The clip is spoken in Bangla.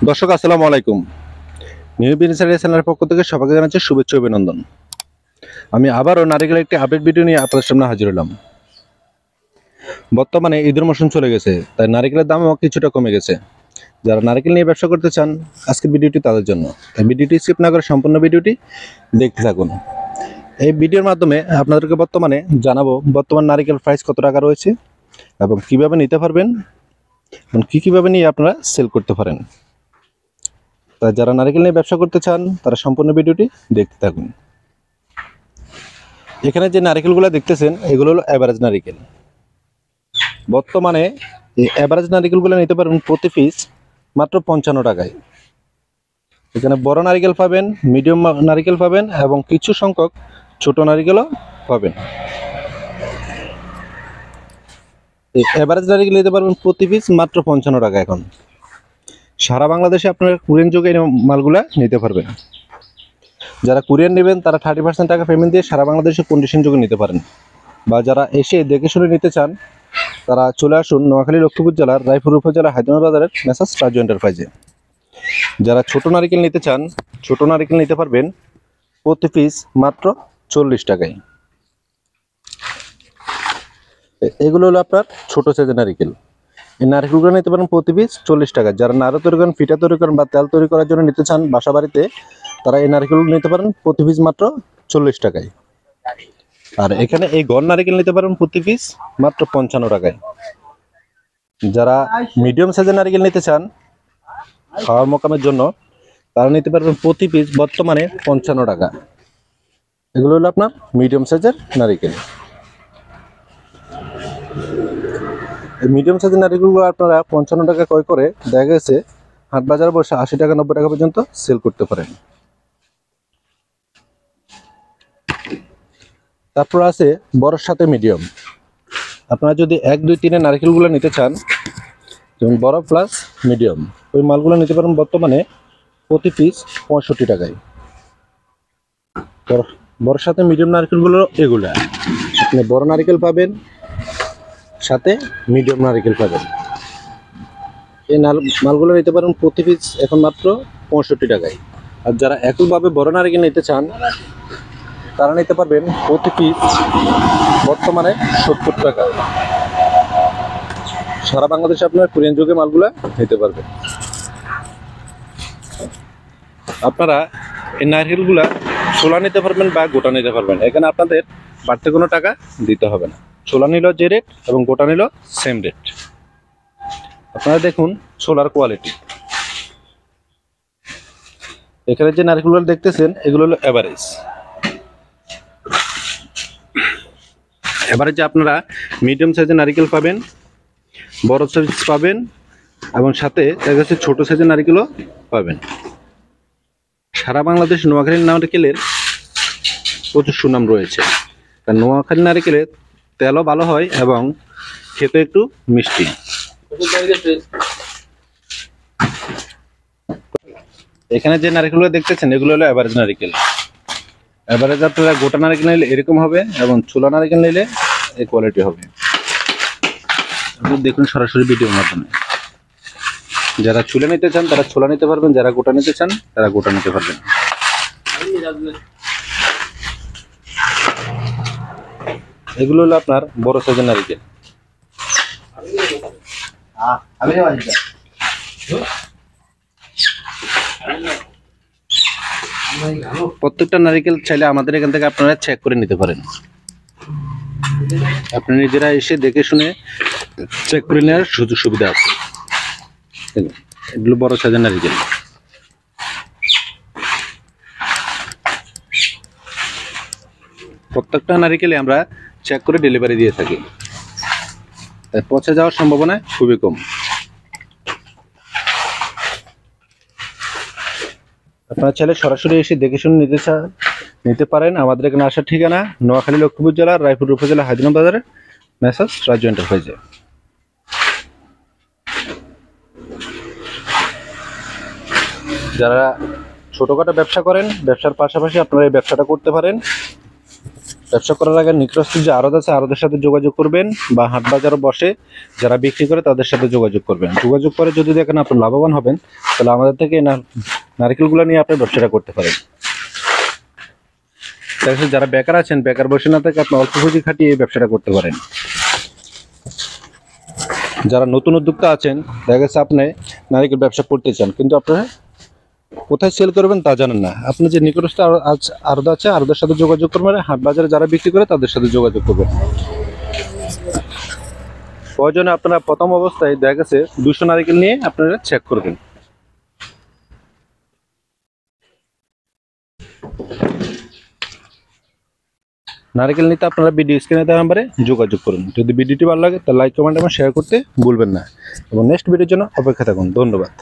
দর্শক আসসালামু আলাইকুম। নিউ বিজনেস আইডিয়া চ্যানেলের পক্ষ থেকে সবাইকে জানাচ্ছি শুভেচ্ছা ও অভিনন্দন। আমি আবারও নারিকেলের একটি আপডেট ভিডিও নিয়ে আপনাদের সামনে হাজির হলাম। বর্তমানে ঈদের মৌসুম চলে গেছে, তাই নারিকেলের দামও কিছুটা কমে গেছে। যারা নারিকেল নিয়ে ব্যবসা করতে চান, আজকের ভিডিওটি তাদের জন্য। তাই ভিডিওটি স্কিপ না করে সম্পূর্ণ ভিডিওটি দেখতে থাকুন। এই ভিডিওর মাধ্যমে আপনাদেরকে বর্তমানে জানাবো বর্তমান নারিকেল প্রাইস কত টাকা রয়েছে এবং কীভাবে নিতে পারবেন এবং কীভাবে নিয়ে আপনারা সেল করতে পারেন। তা যারা নারকেল নিয়ে ব্যবসা করতে চান তারা সম্পূর্ণ ভিডিওটি দেখতে থাকুন। এখানে যে নারকেলগুলো দেখতেছেন এগুলো হলো অ্যাভারেজ নারকেল। বর্তমানে এই অ্যাভারেজ নারকেলগুলো নিতে পারবেন প্রতি পিস মাত্র 55 টাকায়। এখানে বড় নারকেল পাবেন, মিডিয়াম নারকেল পাবেন এবং কিছু সংখ্যক ছোট নারকেলও পাবেন। এই অ্যাভারেজ নারকেল নিতে পারবেন প্রতি পিস মাত্র 55 টাকা। এখন সারা বাংলাদেশে আপনারা কুরিয়ার যোগে এই মালগুলা নিতে পারবেন। যারা কুরিয়ার নেবেন তারা 30% টাকা পেমেন্ট দিয়ে সারা বাংলাদেশে কন্ডিশন যোগে নিতে পারেন, বা যারা এসে দেখে শুনে নিতে চান তারা চলে আসুন নোয়াখালী লক্ষ্মীপুর জেলার রায়পুর উপজেলা হায়দ্রাবাদ বাজারের মেসার্স রাজু এন্টারপ্রাইজে। যারা ছোট নারিকেল নিতে চান, ছোট নারিকেল নিতে পারবেন প্রতি পিস মাত্র 40 টাকায়। এগুলো হলো আপনার ছোট সাইজের নারিকেল। এই নারিকেলগুলো নিতে পারেন প্রতি পিস 40 টাকা। যারা নাড়ু তৈরি করেন, পিঠা তৈরি করেন বা তেল তৈরি করার জন্য নিতে চান বাসা বাড়িতে, তারা এই নারিকেলগুলো নিতে পারেন প্রতি পিস মাত্র 40 টাকায়। আর এখানে এই গড় নারিকেল নিতে পারেন প্রতি পিস মাত্র 55 টাকায়। যারা মিডিয়াম সাইজের নারিকেল নিতে চান খাওয়ার মোকামের জন্য, তারা নিতে পারবেন প্রতি পিস বর্তমানে 55 টাকা। এগুলো হলো আপনার মিডিয়াম সাইজের নারিকেল। এই মিডিয়াম সাইজের নারিকেলগুলো আপনারা 55 টাকা ক্রয় করে দেখা গেছে হাট বাজার বসে 80 টাকা 90 টাকা পর্যন্ত সেল করতে পারেন। তারপর আছে বড়র সাথে মিডিয়াম। আপনারা যদি 1 2 3 নারকেলগুলো নিতে চান, যেমন বড় প্লাস মিডিয়াম, ওই মালগুলো নিতে পারেন বর্তমানে প্রতি পিস 65 টাকায়। বড়র সাথে মিডিয়াম নারকেলগুলো এগুলা আপনি বড় নারকেল পাবেন, সাথে মিডিয়াম নারকেল পাবেন। এই মালগুলো নিতে পারেন প্রতি পিস এখন মাত্র 65 টাকায়। আর যারা একইভাবে বড় নারকেল নিতে চান তারা নিতে পারবেন প্রতি পিস বর্তমানে 70 টাকা। সারা বাংলাদেশে আপনার কুরিয়ার যোগে মালগুলা নিতে পারবেন। আপনারা এই নারকেলগুলা ছোলা নিতে পারবেন বা গোটা নিতে পারবেন। এখানে আপনাদের বাড়তি কোনো টাকা দিতে হবে না। ছোলা নিল যে রেট এবং গোটা নিল সেম রেট। আপনারা দেখুন ছোলার কোয়ালিটি। এখানে যে নারকেলগুলো দেখতেছেন এগুলো হলো এভারেজ। এবারে যে আপনারা মিডিয়াম সাইজের নারকেল পাবেন, বড় সাইজ পাবেন এবং সাথে দেখা যাচ্ছে ছোট সাইজের নারকেলও পাবেন। সারা বাংলাদেশ নোয়াখালী নারকেলের প্রচুর সুনাম রয়েছে। কারণ নোয়াখালী নারকেলের তেলও ভালো হয় এবং খেতে একটু মিষ্টি। এখানে যে নারকেলগুলো দেখতেছেন এগুলো হলো এভারেজ নারকেল। এভারেজ আপনারা গোটা নারকেল নিলে এরকম হবে এবং ছোলা নারকেল নিলে এই কোয়ালিটি হবে। দেখুন সরাসরি ভিডিওর মাধ্যমে। যারা ছোলা নিতে চান তারা ছোলা নিতে পারবেন, যারা গোটা নিতে চান তারা গোটা নিতে পারবেন। এগুলো হলো আপনার বড় সাইজের নারকেল। প্রত্যেকটা নারকেল চাইলে আমাদের এখান থেকে আপনারা চেক করে নিতে পারেন। আপনি নিজেরা এসে দেখে শুনে চেক করে নেওয়ার সুযোগ সুবিধা আছে। এগুলো বড় সাইজের নারকেল। প্রত্যেকটা নারকেলে আমরা চেক করে ডেলিভারি দিয়ে থাকি, তাই পচে যাওয়ার সম্ভাবনা খুবই কম। আপনারা চাইলে সরাসরি এসে দেখে শুনে নিতে পারেন। আমাদের এখানে আসার ঠিকানা নোয়াখালী লক্ষ্মীপুর জেলার রায়পুর উপজেলা হায়দ্রাবাদ বাজারে মেসার্স রাজু এন্টারপ্রাইজে। যারা ছোটখাটো ব্যবসা করেন, ব্যবসার পাশাপাশি আপনারা এই ব্যবসাটা করতে পারেন। ব্যবসা করার আগে নিকটস্থ যে আড়ত আছে আড়তের সাথে যোগাযোগ করবেন, বা হাট বাজারে বসে যারা বিক্রি করে তাদের সাথে যোগাযোগ করবেন। যোগাযোগ করে যদি দেখেন আপনি লাভবান হবেন, তাহলে আমাদের থেকে নারকেলগুলো নিয়ে আপনি ব্যবসাটা করতে পারেন। তাছাড়া যারা বেকার আছেন, বেকার বসে না থেকে আপনি অল্প পুঁজি খাটিয়ে এই ব্যবসাটা করতে পারেন। যারা নতুন উদ্যোক্তা আছেন, দেখা গেছে আপনি নারকেল ব্যবসা করতে চান, কিন্তু আপনারা কোথায় সেল করবেন তা জানেন না। আপনি যে নিকটস্থ আড়ত আছে আড়তের সাথে যোগাযোগ করবেন, হাট বাজারে যারা বিক্রি করে তাদের সাথে যোগাযোগ করবেন। প্রয়োজনে আপনারা প্রথম অবস্থায় দেখা গেছে 200 নারকেল নিয়ে আপনারা চেক করবেন। নারকেল নিতে আপনারা ভিডিও স্ক্রিনে দেওয়া নাম্বারে যোগাযোগ করুন। যদি ভিডিওটি ভালো লাগে তাহলে লাইক, কমেন্ট এবং শেয়ার করতে ভুলবেন না, এবং নেক্সট ভিডিওর জন্য অপেক্ষা থাকুন। ধন্যবাদ।